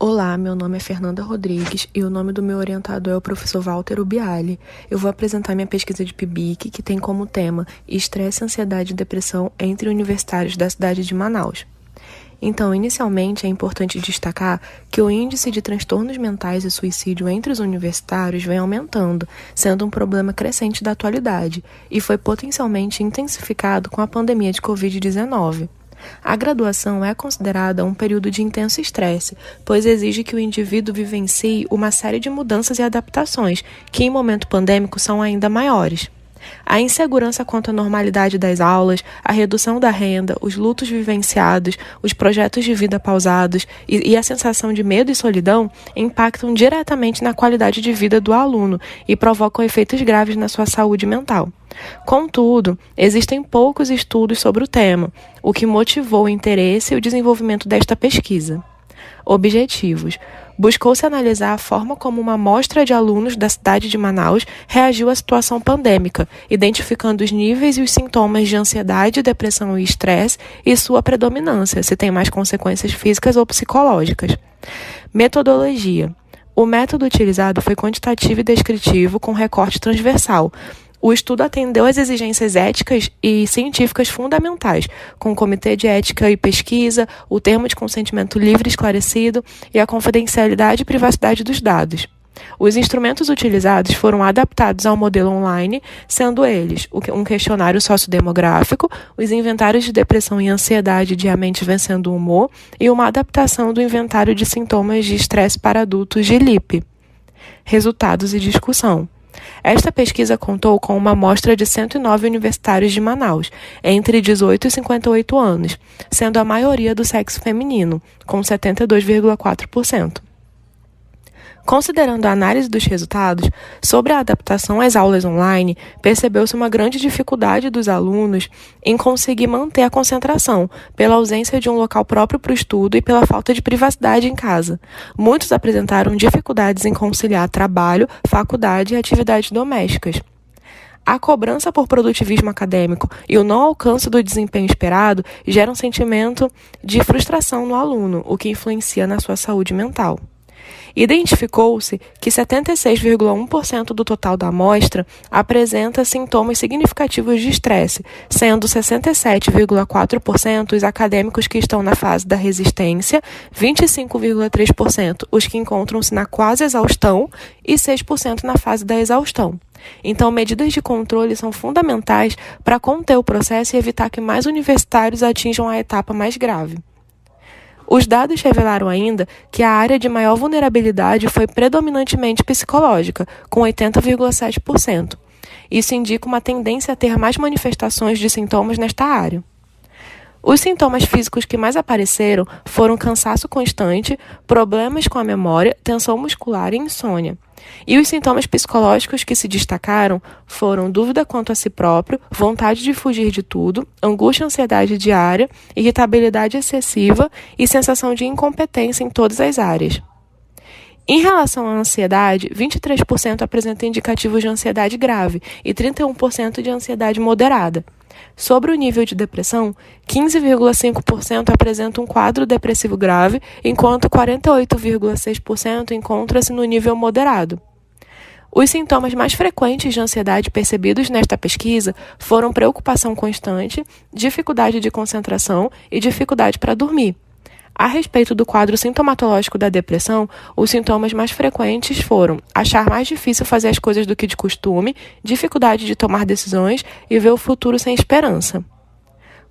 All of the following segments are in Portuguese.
Olá, meu nome é Fernanda Rodrigues e o nome do meu orientador é o professor Walter Ubiali. Eu vou apresentar minha pesquisa de PIBIC, que tem como tema Estresse, Ansiedade e Depressão entre universitários da cidade de Manaus. Então, inicialmente, é importante destacar que o índice de transtornos mentais e suicídio entre os universitários vem aumentando, sendo um problema crescente da atualidade, e foi potencialmente intensificado com a pandemia de Covid-19. A graduação é considerada um período de intenso estresse, pois exige que o indivíduo vivencie uma série de mudanças e adaptações, que em momento pandêmico são ainda maiores. A insegurança quanto à normalidade das aulas, a redução da renda, os lutos vivenciados, os projetos de vida pausados e a sensação de medo e solidão impactam diretamente na qualidade de vida do aluno e provocam efeitos graves na sua saúde mental. Contudo, existem poucos estudos sobre o tema, o que motivou o interesse e o desenvolvimento desta pesquisa. Objetivos: buscou-se analisar a forma como uma amostra de alunos da cidade de Manaus reagiu à situação pandêmica, identificando os níveis e os sintomas de ansiedade, depressão e estresse e sua predominância, se tem mais consequências físicas ou psicológicas. Metodologia: o método utilizado foi quantitativo e descritivo com recorte transversal. O estudo atendeu às exigências éticas e científicas fundamentais, com o Comitê de Ética e Pesquisa, o termo de consentimento livre e esclarecido e a confidencialidade e privacidade dos dados. Os instrumentos utilizados foram adaptados ao modelo online, sendo eles um questionário sociodemográfico, os inventários de depressão e ansiedade de A Mente Vencendo o Humor e uma adaptação do inventário de sintomas de estresse para adultos de LIP. Resultados e discussão. Esta pesquisa contou com uma amostra de 109 universitários de Manaus, entre 18 e 58 anos, sendo a maioria do sexo feminino, com 72,4%. Considerando a análise dos resultados, sobre a adaptação às aulas online, percebeu-se uma grande dificuldade dos alunos em conseguir manter a concentração, pela ausência de um local próprio para o estudo e pela falta de privacidade em casa. Muitos apresentaram dificuldades em conciliar trabalho, faculdade e atividades domésticas. A cobrança por produtivismo acadêmico e o não alcance do desempenho esperado geram um sentimento de frustração no aluno, o que influencia na sua saúde mental. Identificou-se que 76,1% do total da amostra apresenta sintomas significativos de estresse, sendo 67,4% os acadêmicos que estão na fase da resistência, 25,3% os que encontram-se na quase exaustão e 6% na fase da exaustão. Então, medidas de controle são fundamentais para conter o processo e evitar que mais universitários atinjam a etapa mais grave. Os dados revelaram ainda que a área de maior vulnerabilidade foi predominantemente psicológica, com 80,7%. Isso indica uma tendência a ter mais manifestações de sintomas nesta área. Os sintomas físicos que mais apareceram foram cansaço constante, problemas com a memória, tensão muscular e insônia. E os sintomas psicológicos que se destacaram foram dúvida quanto a si próprio, vontade de fugir de tudo, angústia e ansiedade diária, irritabilidade excessiva e sensação de incompetência em todas as áreas. Em relação à ansiedade, 23% apresentam indicativos de ansiedade grave e 31% de ansiedade moderada. Sobre o nível de depressão, 15,5% apresentam um quadro depressivo grave, enquanto 48,6% encontra-se no nível moderado. Os sintomas mais frequentes de ansiedade percebidos nesta pesquisa foram preocupação constante, dificuldade de concentração e dificuldade para dormir. A respeito do quadro sintomatológico da depressão, os sintomas mais frequentes foram achar mais difícil fazer as coisas do que de costume, dificuldade de tomar decisões e ver o futuro sem esperança.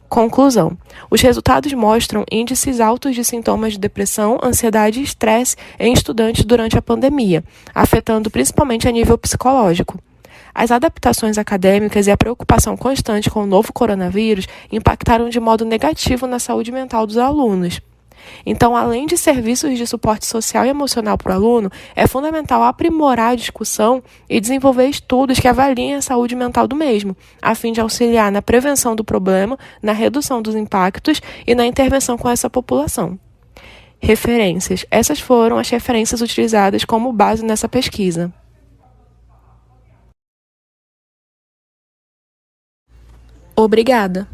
Conclusão: os resultados mostram índices altos de sintomas de depressão, ansiedade e estresse em estudantes durante a pandemia, afetando principalmente a nível psicológico. As adaptações acadêmicas e a preocupação constante com o novo coronavírus impactaram de modo negativo na saúde mental dos alunos. Então, além de serviços de suporte social e emocional para o aluno, é fundamental aprimorar a discussão e desenvolver estudos que avaliem a saúde mental do mesmo, a fim de auxiliar na prevenção do problema, na redução dos impactos e na intervenção com essa população. Referências. Essas foram as referências utilizadas como base nessa pesquisa. Obrigada!